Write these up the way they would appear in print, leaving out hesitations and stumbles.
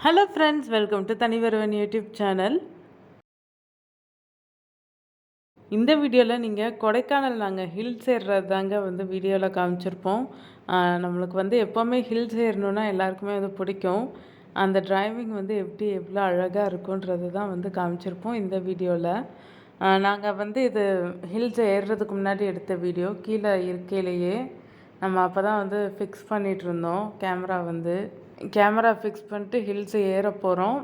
Hello friends, welcome to தனிவருவன் YouTube channel. இந்த வீடியோவில் நீங்கள் கொடைக்கானல் நாங்கள் ஹில்ஸ் ஏறுறது தாங்க வீடியோவில் காமிச்சிருப்போம். நம்மளுக்கு எப்போவுமே ஹில்ஸ் ஏறணுன்னா எல்லாருக்குமே பிடிக்கும். அந்த டிரைவிங் எப்படி எவ்வளோ அழகாக இருக்குன்றது தான் காமிச்சிருப்போம் இந்த வீடியோவில். நாங்கள் இது ஹில்ஸ் ஏறுறதுக்கு முன்னாடி எடுத்த வீடியோ. கீழே இருக்கையிலேயே நம்ம அப்போ தான் ஃபிக்ஸ் பண்ணிகிட்டு இருந்தோம் கேமரா ஃபிக்ஸ் பண்ணிட்டு ஹில்ஸ் ஏற போகிறோம்.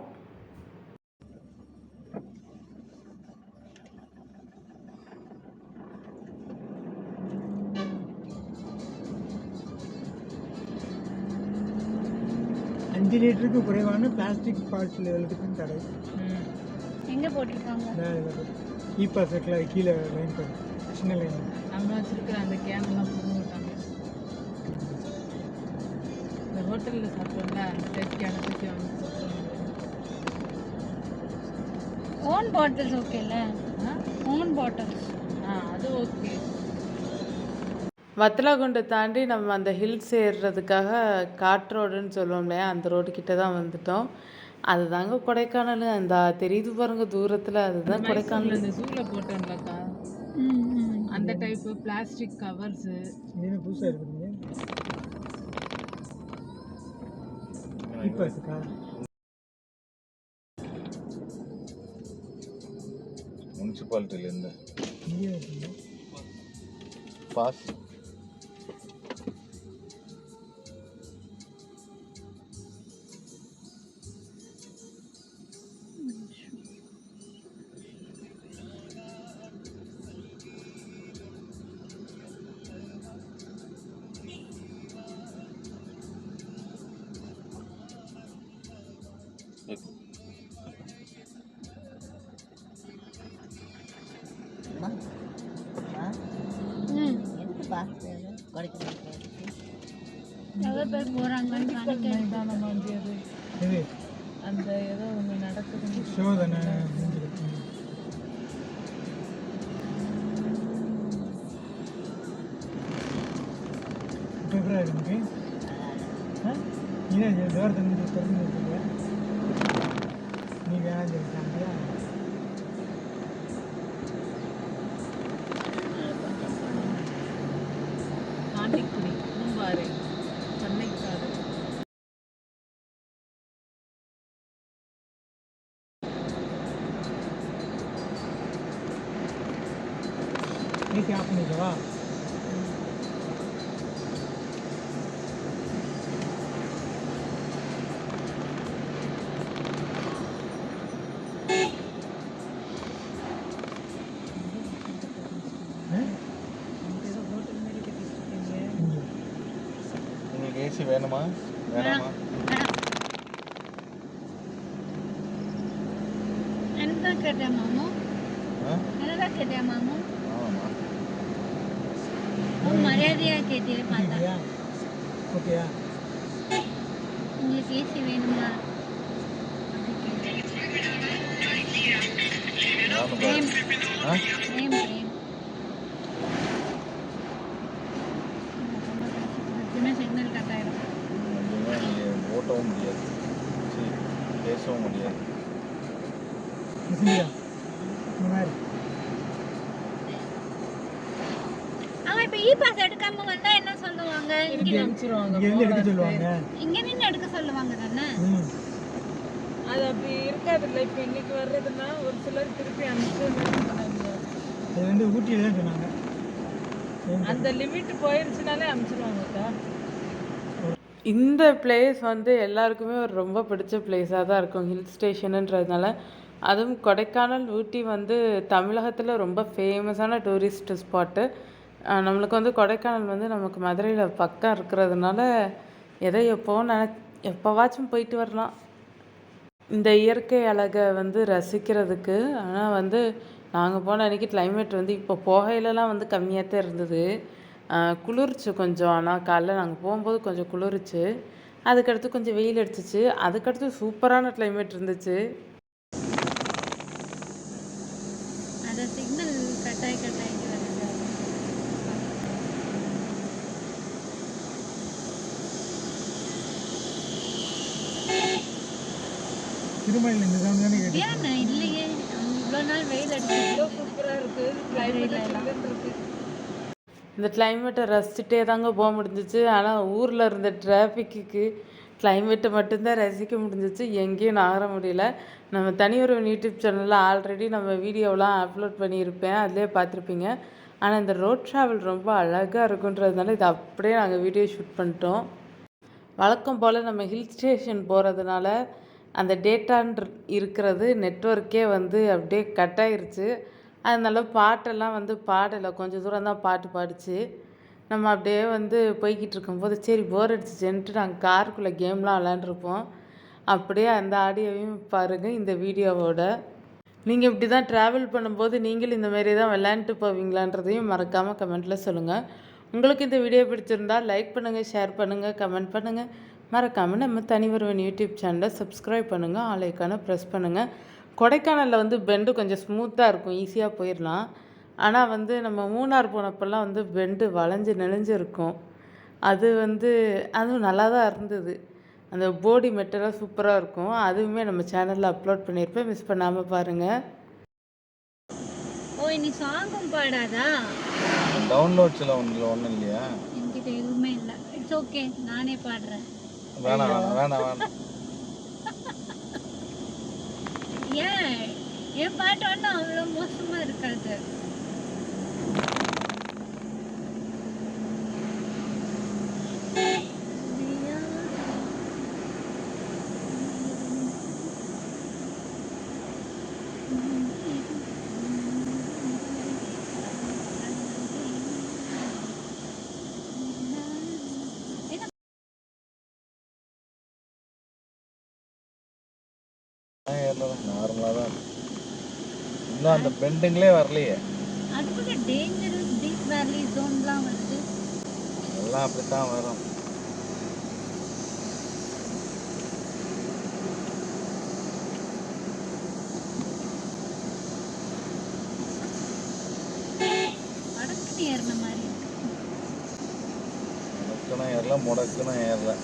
அஞ்சு லிட்டருக்கு குறைவான பிளாஸ்டிக் பாட்டில் எழுதுக்கும் தடை. எங்கே போட்டிருக்காங்க? இ பாஸ்ல கீழே லைன் பண்ணி சின்ன லைன் நம்ம வச்சிருக்கிற அந்த கேன்லாம் போட மாட்டாங்க. இந்த ஹோட்டலில் சாப்பிட்டோம்ல அந்த டைப் கேனை பற்றி வாங்கி போட்டுருவாங்க. ஓன் பாட்டில்ஸ் ஓகேல? ஓன் பாட்டில்ஸ் அது ஓகே. வத்தலகுண்டை தாண்டி நம்ம அந்த ஹில்ஸ் ஏறுறதுக்காக காட் ரோடுன்னு சொல்லுவோம் இல்லையா, அந்த ரோடு கிட்ட தான் வந்துட்டோம். அதுதாங்க கொடைக்கானல். அந்த தெரியுது பாருங்க தூரத்தில், அதுதான் கொடைக்கானல். இந்த ஜூவில் போட்டோம்லக்கா அந்த டைப்பு பிளாஸ்டிக் கவர்ஸு புதுசாக இருக்குதுங்க. முனிசிபாலிட்டியிலேருந்து பாஸ் எவ்வளோ பேர் போகிறாங்கன்னு அந்த ஏதோ ஒன்று நடக்குது சோதனை. நீ வேணாம் சொல்லிட்டாங்க. காண்டிக்குடி பூம்பாறை பண்ணைக்காடு. நீ ஆஃப் பண்ணிக்கவா? உங்களுக்கு ஏசி வேணுமா வேணாமா? என்னதான் கேட்டேன் மாமு? என்னதான் கேட்டேன் மாமு? ஆமாம்மா. மரியாதையாக கேட்டே பார்த்தா. ஓகேயா? உங்களுக்கு ஏசி வேணுமா? பிரேம் பிரேம் பிரேம் சிக்னல் கட் ஆகிடும். நீங்கள் ஓட்டவும் முடியாது, சரி பேசவும் முடியாது. அவன் இப்போ இ பாஸ் எடுக்காம வந்தா என்ன சொல்லுவாங்க? எடுக்க சொல்லுவாங்க. இங்க நின்று எடுக்க சொல்லுவாங்க தானே? அது அப்படி இருக்காதுல்ல. இப்போ இன்னைக்கு வர்றதுன்னா ஒரு சிலர் திருப்பி அனுப்பிச்சு அது ஊட்டியில் தான் சொன்னாங்க. அந்த லிமிட் போயிருச்சுனாலே அனுப்பிச்சிடுவாங்கக்கா. இந்த பிளேஸ் எல்லாருக்குமே ஒரு ரொம்ப பிடிச்ச பிளேஸாக தான் இருக்கும், ஹில் ஸ்டேஷனுன்றதுனால. அதுவும் கொடைக்கானல், ஊட்டி தமிழகத்தில் ரொம்ப ஃபேமஸான டூரிஸ்ட் ஸ்பாட்டு. நம்மளுக்கு கொடைக்கானல் நமக்கு மதுரையில் பக்கம் இருக்கிறதுனால எதை எப்போவாச்சும் போயிட்டு வரலாம் இந்த இயற்கை அழகை ரசிக்கிறதுக்கு. ஆனால் நாங்கள் போன அன்றைக்கி கிளைமேட் இப்போ போகையிலலாம் கம்மியாக தான் இருந்தது. குளிர்ச்சு கொஞ்சம். ஆனால் காலைல நாங்கள் போகும்போது கொஞ்சம் குளிர்ச்சு. அதுக்கடுத்து கொஞ்சம் வெயில் அடிச்சிச்சு. அதுக்கடுத்து சூப்பரான கிளைமேட் இருந்துச்சு. அந்த சிக்னல் கட்டாய் கட்டாயிட்டு வருது. திருமலையில் இந்த சவுண்ட் தானே கேட்டு ஏன் இல்லையே இவ்வளோ நாள் வெயில் அடிச்சு சூப்பராக இருக்குது கிளைமேட் இருக்கு. இந்த கிளைமேட்டை ரசிச்சுட்டே தாங்க போக முடிஞ்சிச்சு. ஆனால் ஊரில் இருந்த டிராஃபிக்கு கிளைமேட்டை மட்டும்தான் ரசிக்க முடிஞ்சிச்சு, எங்கேயும் நகர முடியல. நம்ம தனியொருவன் யூடியூப் சேனலில் ஆல்ரெடி நம்ம வீடியோலாம் அப்லோட் பண்ணியிருப்பேன், அதிலே பார்த்துருப்பீங்க. ஆனால் இந்த ரோட் ட்ராவல் ரொம்ப அழகாக இருக்குன்றதுனால இதை அப்படியே நாங்கள் வீடியோ ஷூட் பண்ணிட்டோம். வழக்கம் போல் நம்ம ஹில் ஸ்டேஷன் போகிறதுனால அந்த டேட்டான் இருக்கிறது நெட்வொர்க்கே வந்து அப்படியே கட் ஆயிருச்சு. அதனால பாட்டெல்லாம் வந்து பாடலை, கொஞ்சம் தூரம் தான் பாட்டு பாடிச்சு. நம்ம அப்படியே வந்து போய்கிட்டு இருக்கும்போது சரி போர் அடிச்சிச்சுன்ட்டு நாங்கள் காருக்குள்ளே கேம்லாம் விளாண்டுருப்போம். அப்படியே அந்த ஆடியோவையும் பாருங்கள் இந்த வீடியோவோட. நீங்கள் இப்படி தான் ட்ராவல் பண்ணும்போது நீங்களும் இந்தமாரி தான் விளையாண்டுட்டு போவீங்களான்றதையும் மறக்காமல் கமெண்ட்டில் சொல்லுங்கள். உங்களுக்கு இந்த வீடியோ பிடிச்சிருந்தால் லைக் பண்ணுங்கள், ஷேர் பண்ணுங்கள், கமெண்ட் பண்ணுங்கள். மறக்காமல் நம்ம தனியொருவன் யூடியூப் சேனலை சப்ஸ்கிரைப் பண்ணுங்கள், ஆல் ஐக்கானை ப்ரெஸ் பண்ணுங்கள். கொடைக்கானலில் வந்து பெண்டு கொஞ்சம் ஸ்மூத்தாக இருக்கும், ஈஸியாக போயிடலாம். ஆனால் வந்து நம்ம மூணார் போனப்பெல்லாம் வந்து பெண்டு வளைஞ்சு நெளிஞ்சு இருக்கும். அது வந்து அதுவும் நல்லா தான் இருந்தது. அந்த போடி மெட்டெல்லாம் சூப்பராக இருக்கும். அதுவுமே நம்ம சேனலில் அப்லோட் பண்ணியிருப்பேன், மிஸ் பண்ணாமல் பாருங்கள். ஓ நீ சாங்கும் பாடாதா? டவுன்லோட்ஸில் ஒன்றும் இல்லையா? என்கிட்ட எதுவுமே இல்லை. இட்ஸ் ஓகே, நானே பாடுறேன். வேணாம் வேணாம் வேணாம் வேணாம். ஏன் என் பாட்டு ஒன்றும் அவ்வளோ மோசமாக இருக்காது. நார்மலாக தான் இருக்கு. இன்னும் அந்த பெண்டுங்களே வரலையே. அதுக்குள்ள டேஞ்சரஸ் டீப் வேலி ஜோன்லாம் வருது. எல்லாம் அப்படித்தான் வரும். அடக்குன்னு ஏறின மாதிரி இருக்கு. முடக்குனா ஏறல, முடக்குனா ஏறல.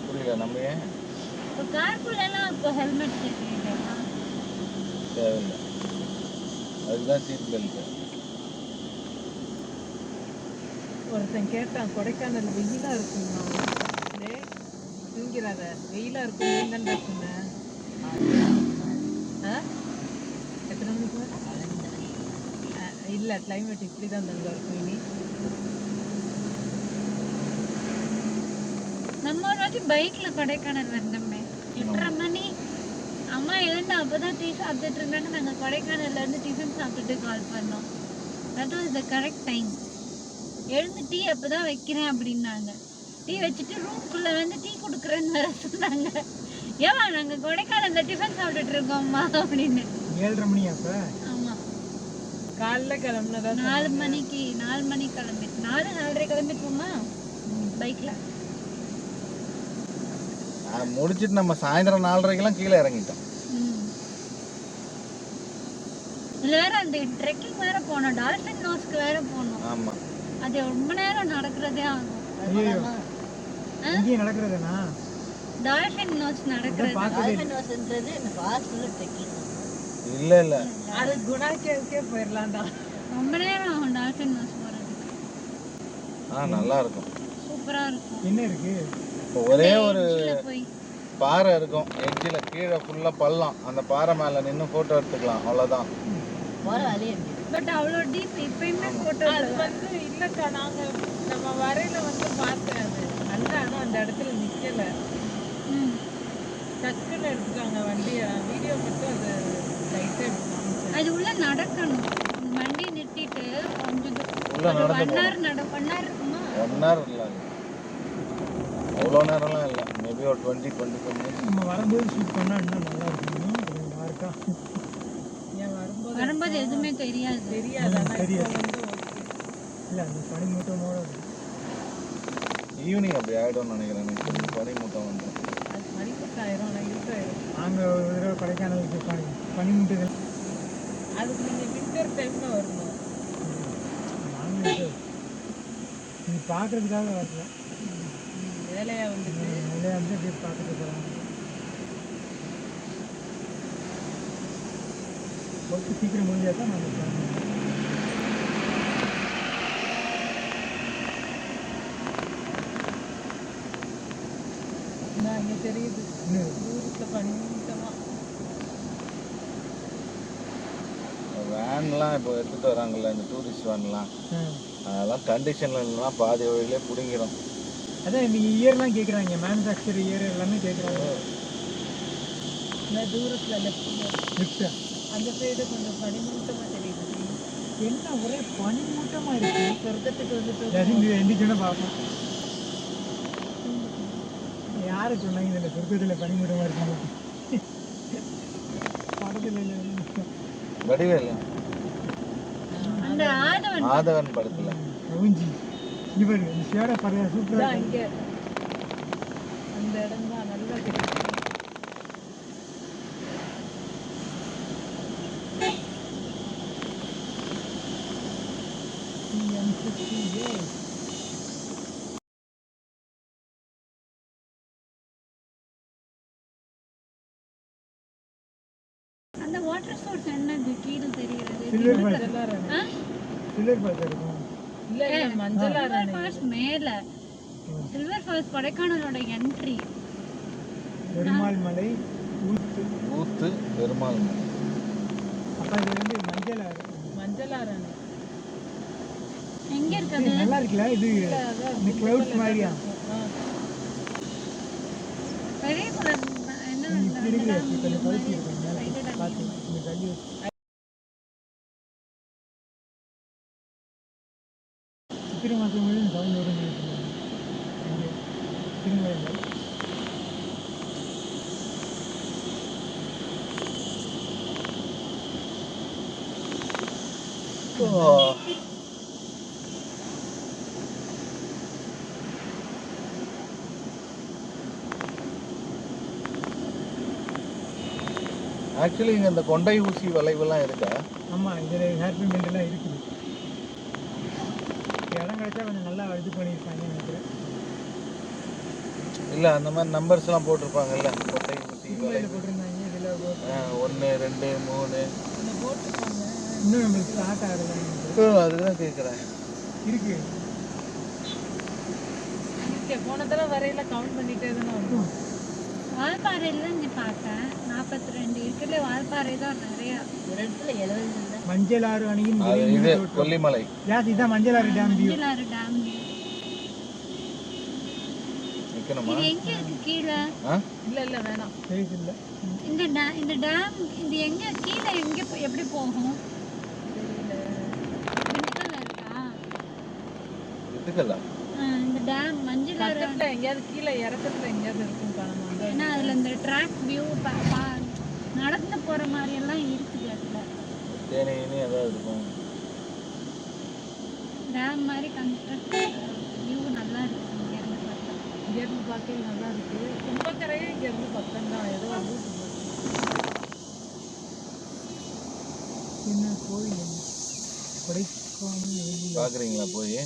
புரியல, நம்ம ஏன் இப்போ காருக்குள்ளெல்லாம் இப்போ ஹெல்மெட் தேவையில்லையா? தேவையில்லை, அதுதான் சீட் பெல்ட். ஒருத்தன் கேட்டான் கொடைக்கானல் வெயிலாக இருக்குங்களா? தூங்கிறாத, வெயிலாக இருக்கும் தான் சொன்னேன். எத்தனை மணிக்கு இல்லை, கிளைமேட் இப்படி தான் தங்க இருக்கும் இனி. நம்ம ஒரு வாட்டி பைக்ல கொடைக்கானல் வந்தோமே, 8:30 மணி. அம்மா எழுந்து அப்பதான் டீ சாப்பிட்டுட்டு இருந்தாங்க. நாங்க கொடைக்கானல்ல இருந்து டிஃபன் சாப்பிட்டுட்டு கால் பண்ணோம். That was the correct time. எழுந்து டீ அப்பதான் வைக்கிறேன் அப்படின்னாங்க. டீ வச்சுட்டு ரூம்குள்ள வந்து டீ கொடுக்குறேன்னு வேற சொன்னாங்க. ஏவா நாங்க கொடைக்கானல்ல டிஃபன் சாப்பிட்டுட்டு இருக்கோம்மா அப்படின்னு. 7:30 மணியா அப்ப? ஆமா, காலைல கிளம்புனதா 4 மணிக்கு கிளம்பிட்டு 4:30 கிளம்பிட்டுமா பைக்ல. முடிச்சிட்டு நம்ம சாயந்தரம் 4:30க்கெல்லாம் கீழே இறங்கிட்டோம். இதுல வேற அந்த ட்ரெக்கிங் வேற போனோம், டால்ஃபின் நோஸ்க்கு வேற போனோம். ஆமா, அது ரொம்ப நேரம் நடக்கிறதே ஆகும். ஐயோ இங்கே நடக்கிறதுனா டால்ஃபின் நோஸ் நடக்கிறது. பார்க்கவே இல்லை இல்லை, அது குணா கேவுக்கே போயிடலாம்டா. ரொம்ப நேரம் ஆகும் டால்ஃபின் நோஸ் போறதுக்கு. நல்லா இருக்கும், சூப்பரா இருக்கும். என்ன இருக்கு? இப்போ ஒரே ஒரு கீழே போய் பாறை இருக்கும், எட்ஜில் கீழே ஃபுல்லாக பள்ளம். அந்த பாறை மேலே நின்று ஃபோட்டோ எடுத்துக்கலாம், அவ்வளோதான். பட் அவ்வளோ டீப் இப்பயுமே போட்டோ அது வந்து இல்லைக்கா, நாங்கள் நம்ம வரையில வந்து பார்த்தேன். அது அந்த ஆனால் அந்த இடத்துல நிற்கலை, டக்குன்னு எடுத்துட்டாங்க வண்டியை. வீடியோ மட்டும் அது லைட்டாக எடுத்துக்காங்க. அது உள்ள நடக்கணும், வண்டி நிறுத்திட்டு கொஞ்சம் உள்ள நடந்து 1 hour 1 hour இருக்குமா? 1 hour இல்லை, அவ்வளோ நேரம்லாம் இல்லை. மேபி ஒரு 20-25 minutes. நம்ம வரும்போது ஷூட் பண்ணா இன்னும் நல்லா இருக்கும். நல்லா இருக்கா? ஏன் வரும்போது எதுவுமே தெரியாது. தெரியாது. ஆனால் தெரியாது. இப்போ வந்து இல்லை அந்த பனிமூட்டமோட ஈவினிங் அப்படி ஆகிடும்னு நினைக்கிறேன். பனி மூட்டம் வந்து அது மணிக்கு ஆயிரும், ஆனால் இருட்டாயிரும். நாங்கள் ஒரு தடவை கொடைக்கானலுக்கு பனிமுட்டுதல் அதுக்கு நீங்கள் வின்டர் டைமில் வரணும். நாங்கள் இது பார்க்குறதுக்காக வரல, வேலையாக வந்துட்டு அதில் வந்து அப்படியே பார்த்துட்டு போகிறாங்க. ஒர்க்கு சீக்கிரம் முடிஞ்சா தான் நாங்கள் போகணும். நான் இங்கே தெரியுது இன்னும் தூரத்தில் பண்ணிட்டோமா. வேன்லாம் இப்போ எடுத்துகிட்டு வராங்கல்ல, இந்த டூரிஸ்ட் வேன்லாம், அதெல்லாம் கண்டிஷனில் இல்லைன்னா பாதி வழியிலே பிடிங்கிடும். அதான் நீங்கள் இயர்லாம் கேட்குறாங்க, மேனுஃபேக்சர் இயர் எல்லாமே கேட்குறாங்க. இந்த தூரத்தில் லெஃப்டில் லிஃப்ட்டா அந்த சைடு கொஞ்சம் பனிமூட்டமாக தெரியுது. என்ன ஒரே பனிமூட்டமாக இருக்குது. சொர்க்கத்துக்கு வந்துட்டு ஜசிந்து எந்திரிச்சோன்னா பார்ப்போம். யாரை சொன்னாங்க இதில் சொர்க்கத்தில் பனிமூட்டமாக இருக்காங்க? படத்தில் இல்லை. வடிவேலு அந்த ஆதவன் ஆதவன் படத்தில் கவுஞ்சி இவர் ஷேட பழைய சூப்பராக இங்கே அந்த இடம் தான் நல்லா தெரியுது. அந்த வாட்டர் சோர்ஸ் என்னது கீழே தெரிகிறது? சில்வர் ஃபால்ஸ், ஆ? சில்வர் ஃபால்ஸ் இருக்கும். இல்லை இல்லை மஞ்சளா சில்வர் ஃபால்ஸ் மேல. சில்வர் ஃபால்ஸ் கொடைக்கானலோட என்ட்ரி. பெருமாள் மலை ஊத்து. ஊத்து பெருமாள் மலை. அப்போ இது வந்து மஞ்சள் ஆறு. மஞ்சளாரணை எங்க இது இருக்குது? நல்லா இருக்குல்ல இது, இந்த கிளவுட்ஸ் மாதிரியா பெரிய குளம் என்ன அந்த இருக்கு. dam இப்போ இந்த பழுத்தி இருக்கும் side dam. பார்த்து இந்த கல்லி சித்திரை மாதம் முழுவதும் சவுண்ட் வரும் திருமலையில். ஆக்சுவலி இங்கே இந்த கொண்டை ஊசி வளைவுலாம் இருக்கா? ஆமாம், இதில் ஹேர் பிமெண்ட்லாம் இருக்குது. இடம் கிடைச்சா கொஞ்சம் நல்லா இது பண்ணியிருப்பாங்கன்னு நினைக்கிறேன். இல்லை அந்த மாதிரி நம்பர்ஸ்லாம் போட்டிருப்பாங்கல்ல, கொண்டை ஊசி திருமலையில் வளைவு போட்டிருந்தாங்க. இதில் 1 2 3 அந்த போட்டுருப்பாங்க. இன்னும் நம்மளுக்கு ஸ்டார்ட் ஆகலை. அதுதான் கேட்குறேன். இருக்கு இருக்கே போன தடவை வரையில கவுண்ட் பண்ணிட்டே தானே வந்தோம். வால்பாறையில தான் இங்க பார்த்தேன் 42 இருக்குல்ல. வால்பாறை தான் நிறைய ஒரு இடத்துல 70 இல்லை. மஞ்சள் ஆறு அணையின் அது இது கொல்லிமலை. யாஸ் இதான் மஞ்சள் ஆறு டேம் வியூ. மஞ்சளாறு டேம். நிற்கணுமா? இது எங்க இருக்கு கீழே? இல்லை இல்லை வேணாம். ஸ்பேஸ் இல்லை. இந்த டேம் இது எங்க கீழே எங்க எப்படி போகும்? திண்டுக்கல்ல இருக்கா? இதுக்கெல்லாம் இந்த டேம் மஞ்சளாறு. பக்கத்தில் எங்கேயாவது கீழே இறக்கத்துல எங்கேயாவது இருக்கும் காணமா. ஏன்னா அதுல இந்த ட்ராக் வியூ நடந்து போற மாதிரி எல்லாம் இருக்குது. அதுல தேனி ஏதாவது இருக்கும். டேம் மாதிரி கன்ஸ்ட்ரக்ட் வியூ நல்லா இருக்கு இங்க இருந்து பார்த்தா. இங்கேருந்து பார்க்க நல்லா இருக்கு. கும்பக்கரையே இங்கேருந்து பக்கம் தான். ஏதோ ரூட் என்ன கோயில் கொடைக்கானல் பார்க்குறீங்களா போய்?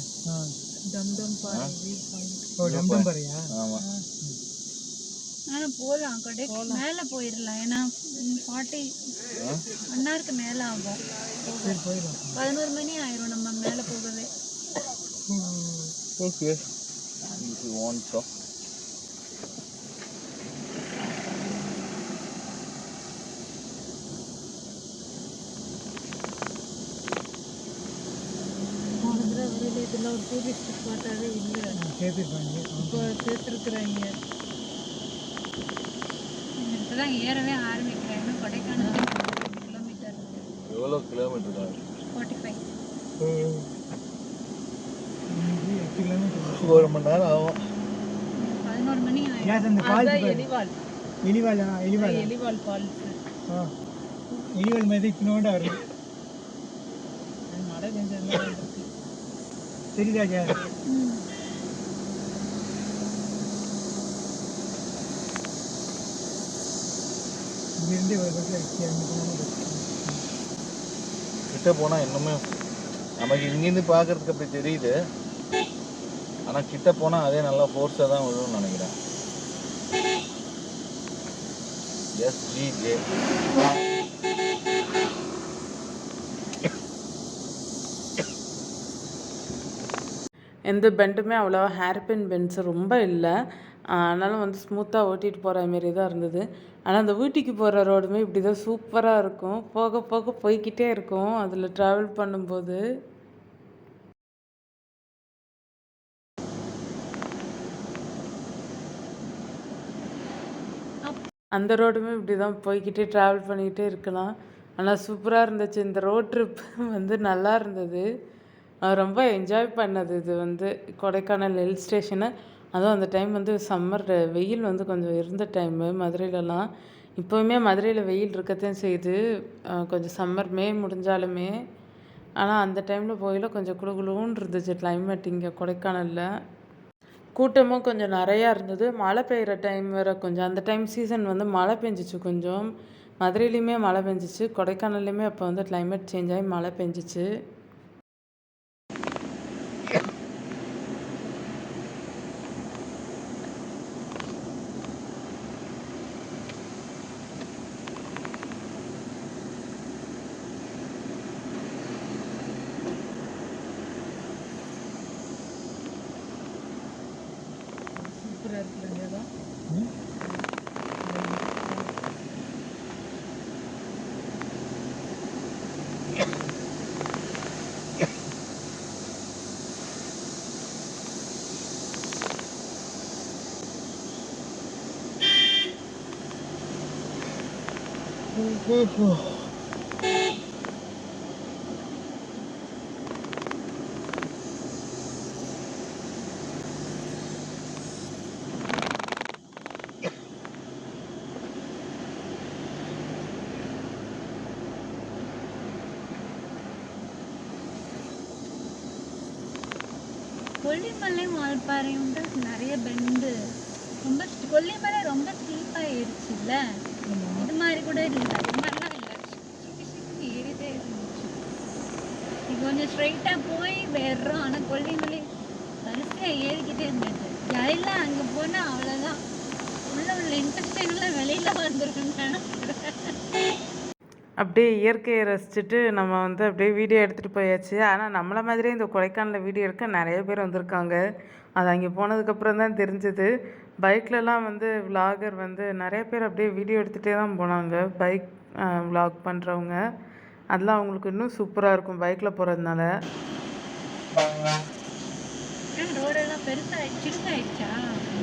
டம்டம் பாறை வியூ பாயிண்ட். ஓ டம்டம் பாறையா? ஆமாம். போகலாம் கொடைக்கு மேலே போயிடலாம். ஏன்னா 40 1 ஹவருக்கு மேலே ஆகும். சரி போயிடலாம். 11 மணி ஆயிரும் நம்ம மேலே போகவே. Okay if you want so. போன தடவை வரையில இதெல்லாம் ஒரு டூரிஸ்ட் ஸ்பாட்டாகவே இல்லை. சேர்த்துருப்பாங்க. இப்போ சேர்த்துருக்குறாங்க. இப்போ தான் ஏறவே ஆரம்பிக்கிறேன். இன்னும் கொடைக்கானல் கிலோமீட்டர் இருக்கு. எவ்வளோ கிலோமீட்டர் தான்? 45. 8 கிலோமீட்டர். 1 மணி நேரம் ஆகும். 11 மணி ஆயிரும். யாஸ் அந்த ஃபால்ஸ் அதுதான் எலிவால். எலிவாலா? எலிவாலா? எலிவால் ஃபால்ஸ். எலிவால் மாதிரி இத்தினோண்டா வரும். மழை பெஞ்சதுனால இருக்கு. தெரியுதா ஜா? இங்கேருந்து ஒரு பஸ்ஸில் சேர்ந்து போனாலும் கிட்ட போனால் இன்னுமே நமக்கு இங்கேருந்து பார்க்கறதுக்கு அப்படி தெரியுது, ஆனால் கிட்ட போனால் அதே நல்லா ஃபோர்ஸாக தான் விழுன்னு நினைக்கிறேன். SGJ. எந்த பெண்டுமே அவ்வளோவா ஹேர்பின் பெண்ட்ஸ் ரொம்ப இல்லை, ஆனாலும் வந்து ஸ்மூத்தாக ஓட்டிகிட்டு போகிற மாரி தான் இருந்தது. ஆனால் அந்த ஊட்டிக்கு போகிற ரோடுமே இப்படி தான் சூப்பராக இருக்கும், போக போக போய்கிட்டே இருக்கும் அதில் ட்ராவல் பண்ணும்போது. அந்த ரோடுமே இப்படி தான் போய்கிட்டே ட்ராவல் பண்ணிக்கிட்டே இருக்கலாம். ஆனால் சூப்பராக இருந்துச்சு. இந்த ரோட் ட்ரிப் வந்து நல்லா இருந்தது. ரொம்ப என்ஜாய் பண்ணது இது வந்து கொடைக்கானல் ஹில் ஸ்டேஷனு. அதுவும் அந்த டைம் வந்து சம்மர் வெயில் வந்து கொஞ்சம் இருந்த டைமு மதுரையிலலாம். இப்போவுமே மதுரையில் வெயில் இருக்கத்தான் செய்யுது, கொஞ்சம் சம்மர் மே முடிஞ்சாலுமே. ஆனால் அந்த டைமில் போயில கொஞ்சம் குளுகுளுன்னு இருந்துச்சு கிளைமேட் இங்கே கொடைக்கானலில். கூட்டமும் கொஞ்சம் நிறையா இருந்தது. மழை பெய்கிற டைம் வேறு கொஞ்சம், அந்த டைம் சீசன் வந்து மழை பெஞ்சிச்சு கொஞ்சம். மதுரையிலையுமே மழை பெஞ்சிச்சு, கொடைக்கானல்லையுமே அப்போ வந்து கிளைமேட் சேஞ்ச் ஆகி மழை பெஞ்சிச்சு. சூப்பராக இருக்குல்ல தான். கொல்லிமலை வால்பாறையும் நிறைய பெண்டு, ரொம்ப கொல்லிமலை ரொம்ப ஸ்டீப் ஆயிடுச்சுல்ல. இது மாதிரி கூட இல்லை, இது மாதிரிலாம் இல்லை, சுற்றி சுற்றி ஏறிட்டே இருந்துச்சு. இது கொஞ்சம் ஸ்ட்ரைட்டாக போய் வேறோம். ஆனால் கொல்லிமலை வரிசையாக ஏறிக்கிட்டே இருந்துச்சு. இடையில அங்கே போனால் அவ்வளோதான், உள்ள இன்ட்ரெஸ்டிங்லாம் வெளியில் வந்துருக்குன்னு. அப்படியே இயற்கையை ரசிச்சுட்டு நம்ம வந்து அப்படியே வீடியோ எடுத்துகிட்டு போயாச்சு. ஆனால் நம்மளை மாதிரியே இந்த கொடைக்கானலில் வீடியோ எடுக்க நிறைய பேர் வந்திருக்காங்க. அது அங்கே போனதுக்கப்புறம் தான் தெரிஞ்சுது. பைக்லலாம் வந்து விலாகர் வந்து நிறைய பேர் அப்படியே வீடியோ எடுத்துகிட்டே தான் போனாங்க, பைக் விலாக் பண்ணுறவங்க. அதெல்லாம் அவங்களுக்கு இன்னும் சூப்பராக இருக்கும் பைக்கில் போகிறதுனால. ரோடெல்லாம் பெருசாக சின்னதாயிடுச்சா?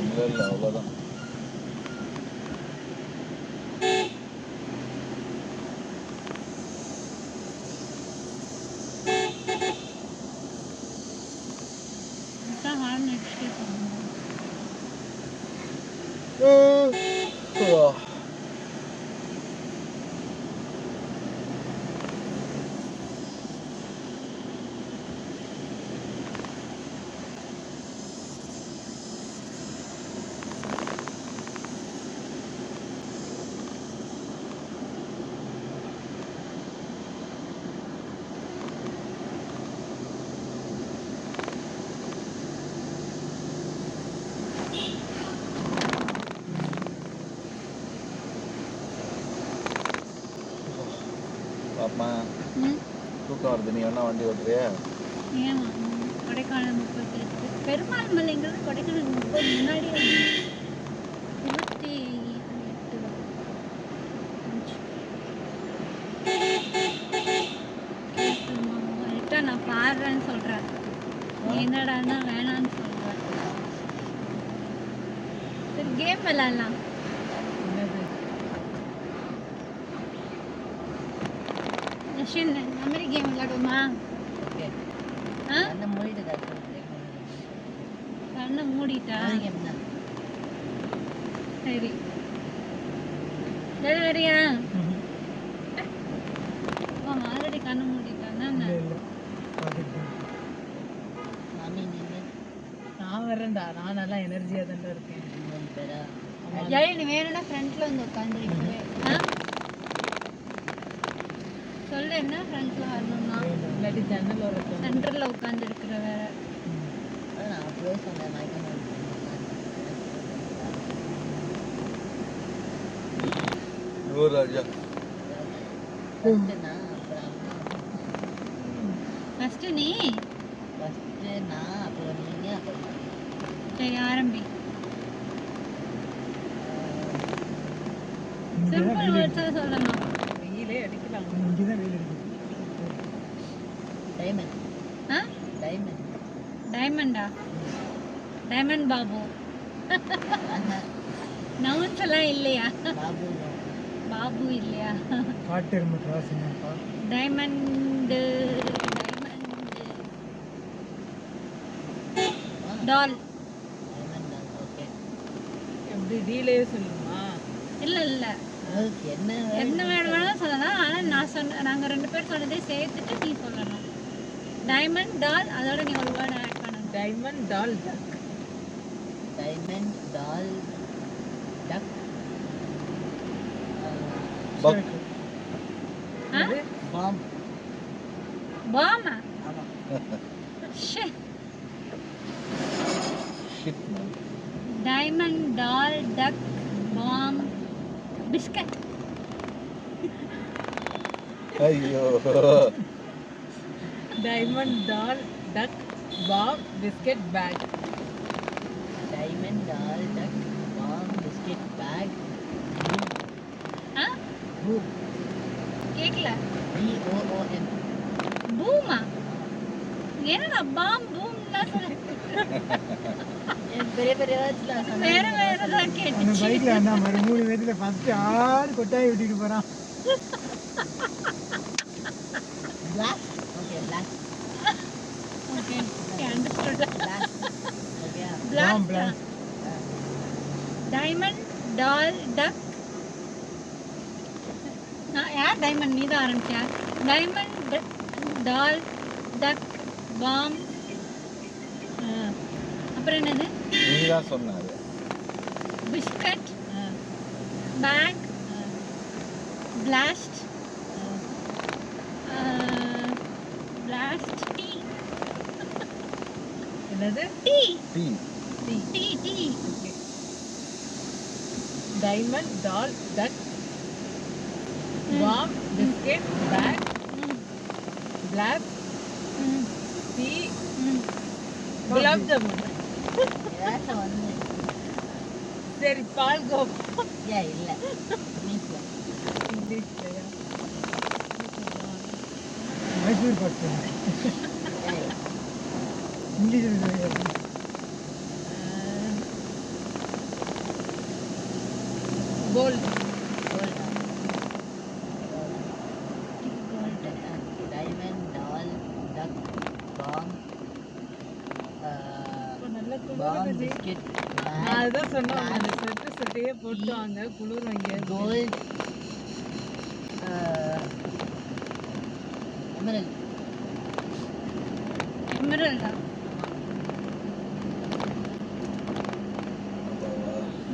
இல்லை இல்லை, அவ்வளோதான். ஹார்ன் அடிச்சுட்டே போகணும். பாப்பா தூக்கம் வருது, நீ வேணா வண்டி ஓட்டுறியா? ஏமா கொடைக்கானல் 38, பெருமாள் மலைங்கிறது கொடைக்கானல் 30 முன்னாடியே 28 நான் பாடுறேன்னு சொல்கிறேன், என்னடான்னா வேணான்னு சொல்கிறேன். சரி கேம் விளாட்லாம். அஸ்வின் மெமரி கேம் விளையாடுவோமா? கண்ணை மூடிட்டா சரி ரெடியா? ஆல்ரெடி கண்ணை மூடிட்டான்னா நான் வரேன்டா, நான் நல்லா எனர்ஜியாக தான்டா இருக்கேன். நீ வேணும்னா ஃப்ரண்ட்ல வந்து உட்காந்துருக்கேன். ஜன்னல் என்ன ஃப்ரண்ட்ல வரணும்னா இல்லாட்டி ஜன்னல் ஓரத்தில் சென்டர்ல உட்கார்ந்து இருக்கிற வேற. நான் அப்படியே சொன்னேன் மயக்கம் ஓ ராஜா நான் அப்புறம் ஃபர்ஸ்ட் நீ ஃபஸ்ட்டு நான் அப்புறம் நீங்கள் அப்புறம் சரி ஆரம்பி. இங்கே தான் சிம்பிள் வெயில் வேர்ட்ஸா சொல்லணும். வெயிலே அடிக்கலாம். இங்கே தான் வெயில் அடிக்குது. டைமண்ட் ஆ டைமண்ட் டைமண்டா? டைமண்ட் பாபு. நவுன்ஸ் எல்லாம் இல்லையா? பாபு பாபு இல்லையா? காட்டு எருமை கிராஸ் என்னப்பா? Diamond doll. Diamond okay. எப்படி டீலே சொல்லணுமா? இல்ல இல்ல உங்களுக்கு என்ன என்ன வேணும்னாலும் சொல்லலாம். ஆனா நான் சொன்ன நாங்க 2 பேர் சொன்னதே சேர்த்துட்டு நீ சொல்லணும். டைமண்ட் டால் அதோட நீ ஒரு வேர்ட் ஆட் பண்ணணும். டைமண்ட் டால் டக். டைமண்ட் டால் டக் பக் ஆ? பாம். பாமா? ஆமாம். ஷே. ஷிட் மேன் டைமண்ட் டால் டக் பாம் பிஸ்கட். ஐயோ டைமண்ட் டால் duck pop biscuit back. Diamond டால் டக் பாம் பிஸ்கெட் பேக் ஆ பூம். கேக்கல. BOOM. பூமா? என்னடா பாம் பூம்லாம் சொல்ல பெரிய பெரிய வேர்ட்ஸ்லாம் வேற வேற தான் அந்த கேட்டுச்சு. பைக்கில் அண்ணா மாதிரி 3 பேர்த்துல ஃபஸ்ட்டு ஆடு கொட்டாய் விட்டுட்டு போகிறான். Black. Okay black okay understood. Black ஓகேயா. Bomb blast. பிளாஸ்ட். டைமண்ட் டால் டக். நான் யார் டைமண்ட்? நீ தான் ஆரம்பிச்சியா? டைமண்ட் டால் டக் பாம். அப்புறம் என்னது? நீ தான் சொன்ன அது. Biscuit pack blast blast tea. என்னது? Tea tea tea tea. Okay. Diamond டால் duck pop biscuit pack black tea gulab jamun. ஏதாச்சும் வந்து சரி பால்கோவா. ஏன் இல்லை இங்கிலீஷில் இங்கிலீஷ்லயா? மைசூர் பாக்கு ஏன் இங்கிலீஷில் கோல்ட். கோல்டா டைமண்ட் டால் டக் பாம் நல்ல பாம் குளிர். பிஸ்கெட் நான் அதுதான் சொன்னேன். அந்த சட்டையே போட்டு வாங்க குளிர் வாங்க. கோல்ட் எமரல் எமரல்டா?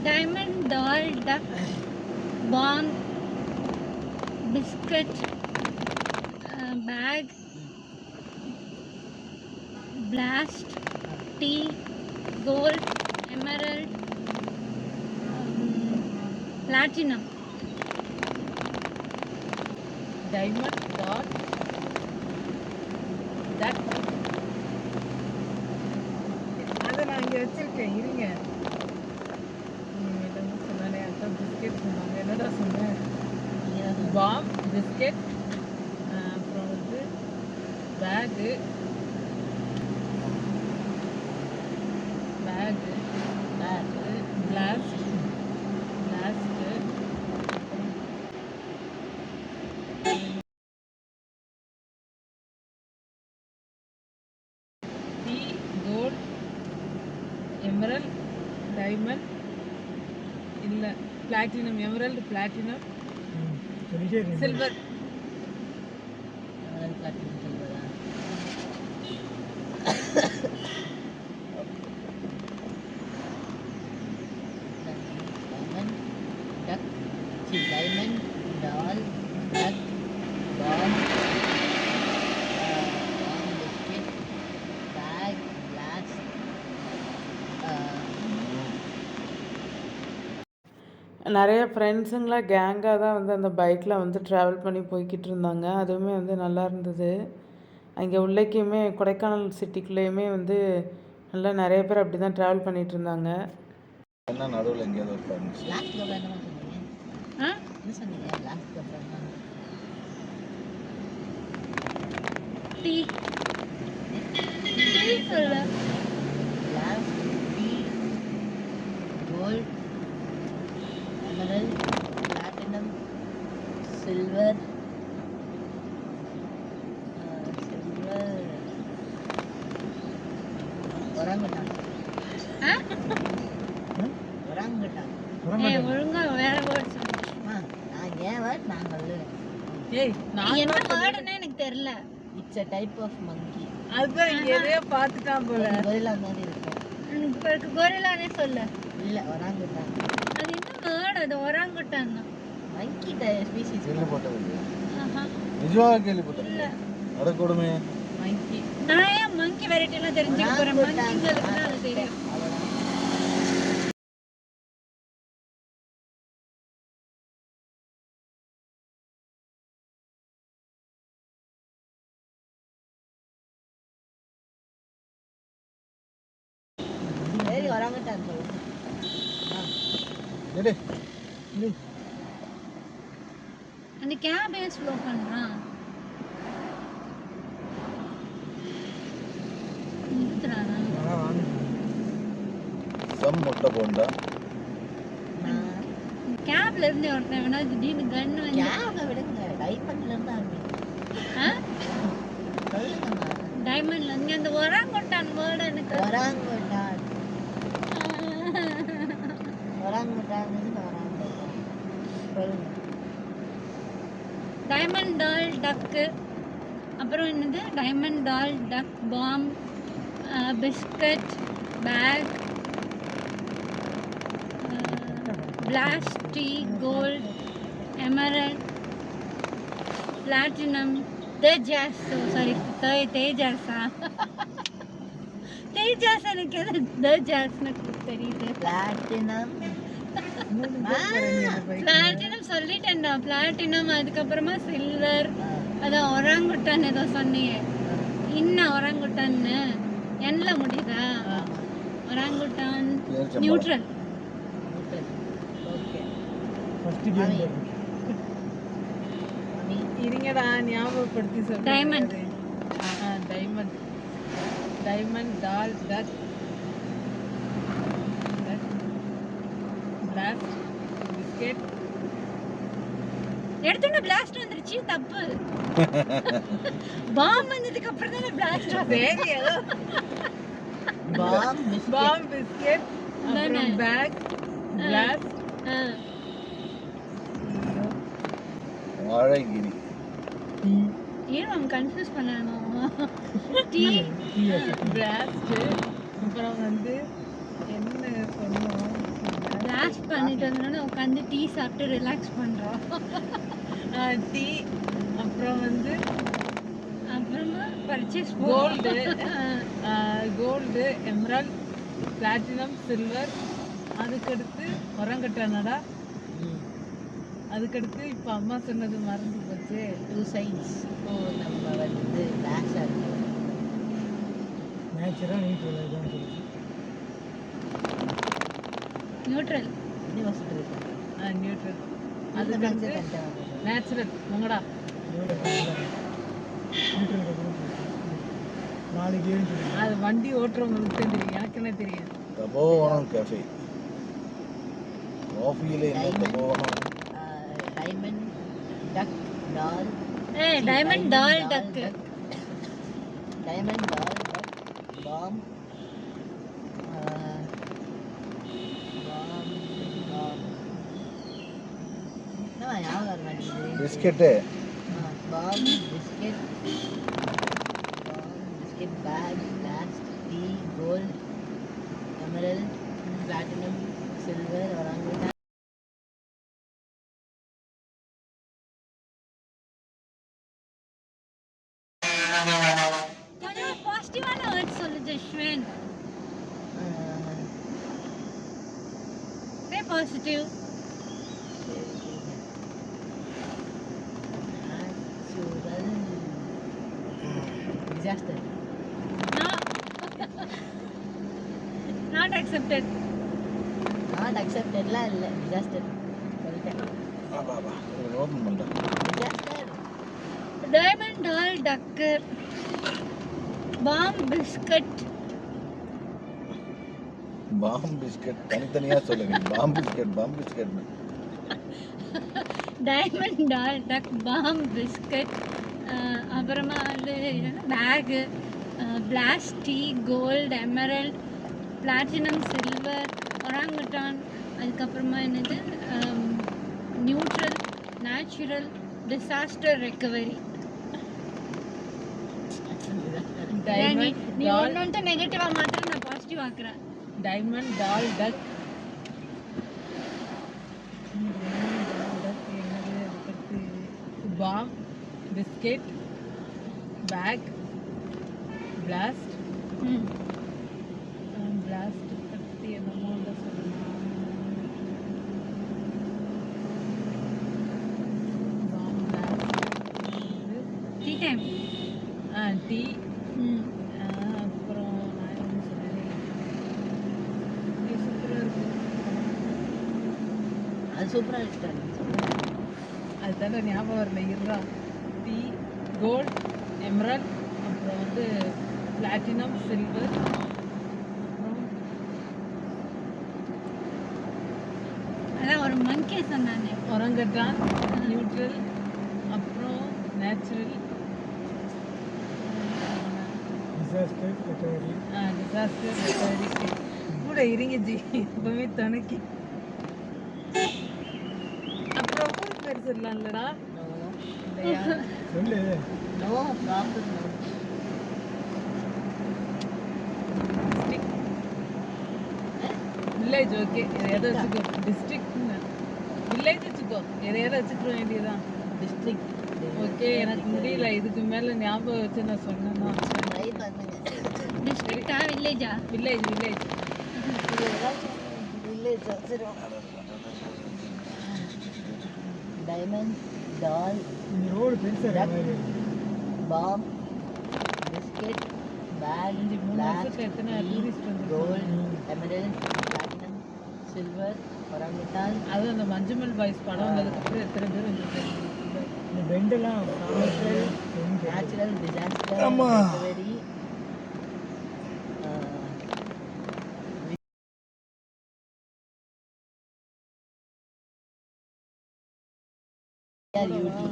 டைமண்ட் டால் duck bomb biscuit pack blast tea gold emerald platinum. Diamond டால் டக். அதை நான் இங்கே வச்சிருக்கேன். இருங்க. என்னமோ சொன்னானே அதான் பிஸ்கெட் சொன்னாங்க. என்னடா சொன்னேன்? பாம் பிஸ்கெட் அப்புறம் வந்து பேகு பேகு பிளாஸ்ட் பிளாஸ்ட்டு டீ கோல்ட் எமரல் டைமண்ட் இல்லை பிளாட்டினம் எமரல்டு பிளாட்டினம் சொல்லிட்டே இருக்கேன். சில்வர். எமரல் பிளாட்டினம் சொல்வதா டைமண்ட் டக் டைமண்ட் டால் டக் பாம் நிறைய ஃப்ரெண்ட்ஸுங்களாம் கேங்காக தான் வந்து அந்த பைக்கில் வந்து ட்ராவல் பண்ணி போய்கிட்டு இருந்தாங்க. அதுவுமே வந்து நல்லா இருந்தது. அங்கே உள்ளேக்குமே கொடைக்கானல் சிட்டிக்குள்ளேயுமே வந்து நல்லா நிறைய பேர் அப்படி தான் ட்ராவல் பண்ணிகிட்டு இருந்தாங்க. என்ன நடுவில் எங்கேயாவது ஒரு ஃப்ரெண்ட்ஸ் லாஸ்ட் அப்புறம் என்ன சொன்னீங்க? ஆ என்ன சொன்னீங்க லாஸ்ட் அப்புறம் என்ன? டீ டீ சொல்லு. Last tea gold emerald platinum silver orangutan ஆ ஒராங்குட்டான். ஏய் ஒழுங்கா வேற வேர்ட் சொல்லு. நான் ஏன் வேர்ட் நான் சொல்லுவேன். ஏய் என்ன வேர்டுன்னு எனக்கு தெரியல. It's a type of monkey. அதுதான் இங்கே எதையோ பார்த்துட்டான் போல. கொரில்லா மாதிரி இருக்கும். இப்போ இருக்க கொரில்லானே சொல்லு. இல்ல ஒராங்குட்டான். அது என்ன வேர்டு? அது ஒராங்குட்டான் தான். monkey species. கேள்விப்பட்டது இல்லையா? ஆஹா நிஜமாக கேள்விப்பட்டது அட கொடுமை. monkey நான் ஏன் மங்கி வெரைட்டி எல்லாம் தெரிஞ்சுக்க போறேன்? மங்கிங்களுக்கு தான் அது தெரியும். அவ்வளவுதான். சரி ஒராங்குட்டான் சொல்லு. டேய் அந்த கேப் ஏன் ஸ்லோ பண்றான்? நிறுத்துறானா? சம் முட்டை போண்டா. கேப்ல இருந்து ஒருத்தன் வேணா திடீர்னு கன்னு வந்து கேவ விடுங்க. டைமண்ட்ல இருந்து ஆரம்பிக்கும். சொல்லுங்கம்மா. டைமண்ட்ல இருந்து அந்த ஒராங்குட்டான் வேர்டு எனக்கு ஒராங்குட்டான். ஒராங்குட்டான் சொல்லுங்க. டைமண்ட் டால் டக்கு, அப்புறம் என்னது டைமண்ட் டால் duck bomb, biscuit pack, blast tea gold emerald platinum Tejas. Sorry தேஜாஸா? தேஜாஸ் எனக்கு எது தேஜாஸ்னு தெரியுது. பிளாட்டினம் பிளாட்டினம் சொல்லிட்டேன்டா. பிளாட்டினம், அதுக்கப்புறமா சில்வர், அதான் ஒராங்குட்டான் ஏதோ சொன்னீங்க. இன்னும் ஒராங்குட்டான்னு என்ல முடியுதா? Orangutan neutral. Okay. First game இருங்கடா ஞாபகப்படுத்தி சொல்றேன். டைமண்ட். டைமண்ட் டைமண்ட் டால் டக் பிளாஸ்ட் பிஸ்கெட். எடுத்தோட பிளாஸ்ட் வந்துருச்சு. தப்பு. பாம் வந்ததுக்கு அப்புறம் தானே பிளாஸ்ட் சரி ஏதோ பாம் பாம் பிஸ்கெட் அப்புறம் பேக் பிளாஸ்ட் வாழைகிரி. ஏன் மேம் கன்ஃபியூஸ் பண்ணணும்? டீ பிளாஸ்ட் அப்புறம் வந்து என்ன சொன்னோம்? பிளாஸ்ட் பண்ணிட்டு வந்தோடனே உட்காந்து டீ சாப்பிட்டு ரிலாக்ஸ் பண்றோம். டீ அப்புறம் வந்து அப்புறமா purchase gold gold emerald platinum silver. அதுக்கடுத்து ஒரங்கட்டானடா. அதுக்கடுத்து இப்போ அம்மா சொன்னது மறந்து போச்சு. 2 சைன்ஸ். நம்ம வந்து பேஷா இருக்கு. நேச்சுரா நியூட்ரல் தான் சொல்லுது. நியூட்ரல். யூனிவர்சிட்டி இருக்கு. நியூட்ரல். அதுக்கு அதுக்கடுத்து நேச்சுரல் மங்கடா. நியூட்ரல் நாலு கேம் சொல்லுது. அது வண்டி ஓட்டுறவங்களுக்கு தான் தெரியும், எனக்கு என்ன தெரியும். தபோவனம் கேஃபே. காஃபியில் என்ன Tapovanam? Diamond duck doll. Diamond doll duck. Diamond டால் டக் பாம் என்ன ஞாபகம் வர மாட்டேங்குது. Biscuit. Bomb biscuit bag blast tea gold emerald platinum silver orangutan. கொஞ்சம் பாசிட்டிவான வேர்ட் சொல்லு Jashwan. Stay positive. Disaster not accepted. Not அக்செப்டட்லாம் இல்லை, டிசாஸ்டர் சொல்லிட்டேன். ஓப்பன் பண்ணிட்டேன். டிசாஸ்டர். டைமண்ட் டால் டக்கர், பாம் பிஸ்கட், பாம் பிஸ்கட் தனித்தனியா சொல்லுங்க. பாம் பிஸ்கட் டைமண்ட் டால் டக், பாம் பிஸ்கட், அப்புறமா வந்து bag, blast tea, gold, emerald, platinum, silver, orangutan, அதுக்கப்புறமா என்னது நியூட்ரல், நேச்சுரல், டிசாஸ்டர் ரெக்கவரி. நீ ஒன்று நெகட்டிவாக மாத்திரம் நான் பாசிட்டிவ் ஆக்குறேன். டைமண்ட் டால் duck, bomb biscuit, bag, blast blast பற்றி என்னமோ சொல்லலாம். Bomb tea time. டீ, அப்புறம் நான் என்ன சொன்னேன், சூப்பராக இருக்கு. அது சூப்பராக இருக்கு. அதுதானே ஞாபகம் வரல. இருறா, டீ, கோல்ட், எமரல்ட், அப்புறம் வந்து பிளாட்டினம், சில்வர், அப்புறம் அதான் ஒரு மங்கி சொன்னானே. ஒரங்கட்டான், நியூட்ரல், அப்புறம் natural, disaster recovery. Disaster recovery. கூட இருங்க ஜி, எப்பவுமே துணைக்கு. அப்புறம் ஊர் பேர் சொல்லலாம்லடா. இல்லையா? சொல்லு. No problem. வில்லேஜ் ஓகே, எதையாவது வச்சுக்கோ. டிஸ்ட்ரிக்ட் வில்லேஜ் வச்சுக்கோ, எதையாவது வச்சுக்க வேண்டியதுதான். டிஸ்ட்ரிக்ட். ஓகே, எனக்கு முடியல. இதுக்கு மேல ஞாபகம் வச்சு நான் சொன்னேன்னா ட்ரை பண்ணுங்க. டிஸ்ட்ரிக்டா வில்லேஜா? வில்லேஜ் வில்லேஜ் வில்லேஜ் வச்சிரும். டைமண்ட் டால் இந்த ரோடு பெருசாக பாம் பிஸ்கெட் பேக் இந்த 3 பிளாக் வருஷத்துல எத்தனை டூரிஸ்ட் வந்து கோல்டு எமரல்ட் பிளாட்டினம் சில்வர் ஒரங்குட்டான் அதுவும் அந்த மஞ்சுமல் பாய்ஸ் படம் வந்ததுக்கப்புறம் எத்தனை பேர் வந்துருக்காங்க. இந்த பெண்டெல்லாம் நேச்சுரல் டிசாஸ்டர் ஆமா. ரெக்கவரி யூடி.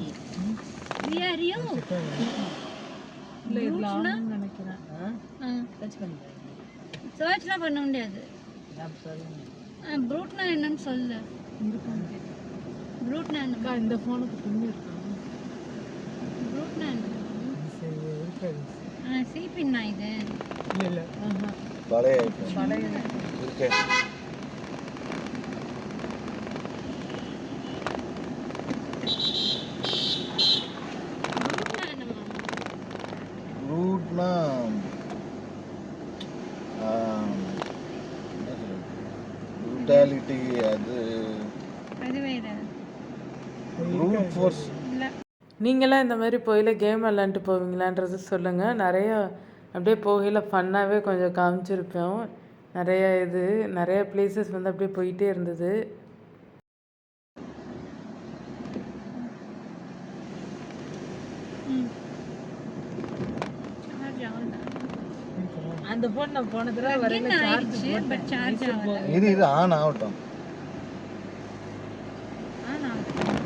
We are you. இல்லை இதில் ஆகணும்னு நினைக்கிறேன். டச் பண்ணுங்க. சர்ச்லாம் பண்ண முடியாது. நான் சொல்லுங்க. ப்ரூட்னா என்னன்னு சொல்லு. இருக்காங்க. ப்ரூட்னா என்ன? அக்கா, இந்த ஃபோனுக்கு பின்னி இருக்கா? ப்ரூட்னா என்ன? இருக்காது. சீப்பின்னா இது. இல்லை இல்லை. ஆஹா, பழைய ஐஃபோன் பழைய இருக்கு. ப்ரூட்னா என்னம்மா? ரூட்னா புரூட்டாலிட்டி, அது அது வேற. Brute force. இல்லை. நீங்களாம் இந்த மாதிரி போயில கேம் விளாண்டுட்டு போவீங்களான்றது சொல்லுங்கள். நிறையா அப்படியே போகையில் ஃபன்னாகவே கொஞ்சம் காமிச்சிருப்போம். நிறைய பிளேசஸ் வந்து அப்படியே போயிட்டே இருந்தது. சார்ஜ் ஆகுதா? அந்த ஃபோன் நான் போன தடவை வரையில Plug in சார்ஜ் ஆயிடுச்சு, but charge ஆகல. இது ஆன் ஆகட்டும். ஆனா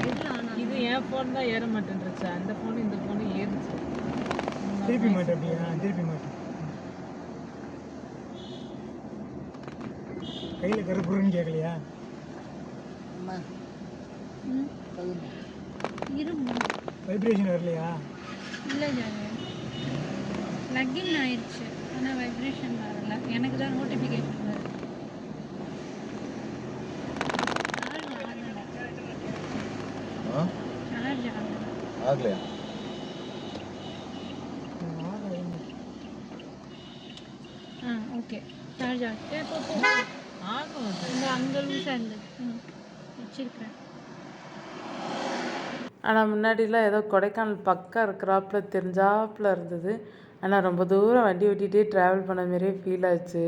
எதுல ஆனா? இது என் ஃபோன் தான் ஏற மாட்டேன்ருச்சு. அந்த ஃபோன் இந்த ஃபோனு ஏறுச்சு. திருப்பி மாட்டேன். அப்படியா? திருப்பி மாட்டேன். கையில் கருப்புருன்னு கேட்கலையா? அம்மா ம், சொல்லுங்க. இருமா. வைப்ரேஷன் வரலையா? இல்லை ஜானு, ப்ளக்இன் ஆயிடுச்சு ஆனால் வைப்ரேஷன் வரல. எனக்கு தான் நோட்டிஃபிகேஷன் வருது. சார்ஜ் ஆகலை. சார்ஜ் ஆகலை. ஆகலையா? ஓகே, சார்ஜ் ஆகிட்டு ஆகும் அது. இந்த அங்கே லூஸாக இருந்தது. வச்சிருக்கிறேன். ஆனால் முன்னாடிலாம் ஏதோ கொடைக்கானல் பக்கம் இருக்கிறாப்புல தெரிஞ்சாப்புல இருந்தது. ஆனால் ரொம்ப தூரம் வண்டி ஓட்டிகிட்டே ட்ராவல் பண்ண மாதிரியே ஃபீல் ஆச்சு.